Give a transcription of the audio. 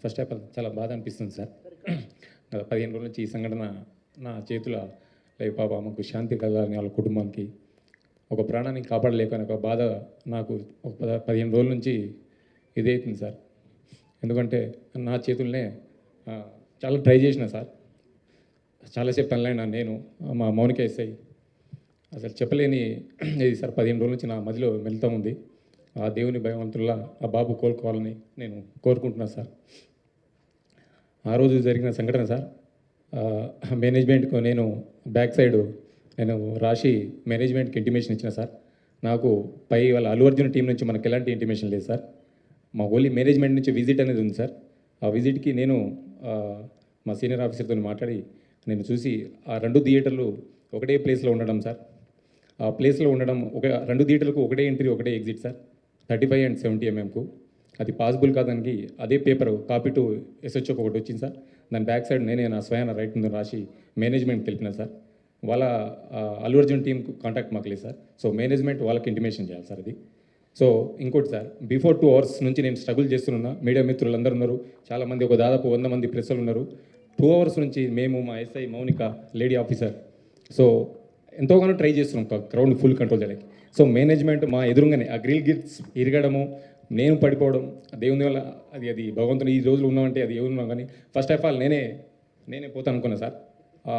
First of all చాలా బాధ అనిపిస్తుంది సార్. గత 15 రోజుల నుంచి ఈ సంఘటన నా చేతుల లైక్ పాప ఆమెకు శాంతి కలగాలని వాళ్ళ కుటుంబానికి ఒక ప్రాణాన్ని కాపాడలేకని ఒక బాధ నాకు ఒక 15 రోజుల నుంచి ఇదవుతుంది సార్. ఎందుకంటే నా చేతుల్నే చాలా ట్రై చేసిన సార్. చాలాసేపు తనలైనా నేను మా మౌనిక ఎస్ఐ అసలు చెప్పలేని ఇది సార్. 15 రోజుల నుంచి నా మదిలో మెలుతా ఉంది. ఆ దేవుని భగవంతుల్లా ఆ బాబు కోలుకోవాలని నేను కోరుకుంటున్నాను సార్. ఆ రోజు జరిగిన సంఘటన సార్, మేనేజ్మెంట్కు నేను బ్యాక్ సైడ్ నేను రాసి మేనేజ్మెంట్కి ఇంటిమేషన్ ఇచ్చిన సార్. నాకు పై వాళ్ళ అల్లు అర్జున్ టీం నుంచి మనకు ఎలాంటి ఇంటిమేషన్ లేదు సార్. మా ఓన్లీ మేనేజ్మెంట్ నుంచి విజిట్ అనేది ఉంది సార్. ఆ విజిట్కి నేను మా సీనియర్ ఆఫీసర్తో మాట్లాడి నేను చూసి ఆ 2 థియేటర్లు ఒకటే ప్లేస్లో ఉండడం సార్. ఆ ప్లేస్లో ఉండడం ఒక 2 థియేటర్లకు ఒకటే ఎంట్రీ ఒకటే ఎగ్జిట్ సార్. 35 and 70 mm అది పాసిబుల్ కాదానికి అదే పేపర్ కాపీ టు ఎస్హెచ్ఓకి ఒకటి వచ్చింది సార్. దాని బ్యాక్ సైడ్ నేనే నా స్వయాన రైట్ ముందు రాసి మేనేజ్మెంట్కి తెలిపిన సార్. వాళ్ళ అల్లు అర్జున్ టీంకు కాంటాక్ట్ మాకు లేదు సార్. సో మేనేజ్మెంట్ వాళ్ళకి ఇంటిమేషన్ చేయాలి సార్ అది. సో ఇంకోటి సార్, బిఫోర్ 2 hours నుంచి నేను స్ట్రగుల్ చేస్తున్నా. మీడియా మిత్రులు అందరూ ఉన్నారు, చాలామంది ఒక దాదాపు 100 మంది ప్రెస్సులు ఉన్నారు. 2 hours నుంచి మేము మా SI Mounika lady officer so ఎంతోగానో ట్రై చేస్తున్నాం క్రౌడ్ ఫుల్ కంట్రోల్ చేయడానికి. సో మేనేజ్మెంట్ మా ఎదురుగానే ఆ గ్రిల్ గిట్స్ ఇరగడము, నేను పడిపోవడం దేవుని వల్ల అది భగవంతుని ఈ రోజులు ఉన్నామంటే అది ఎవరు ఉన్నాం. కానీ ఫస్ట్ ఆఫ్ ఆల్ నేనే పోతాను అనుకున్నా సార్. ఆ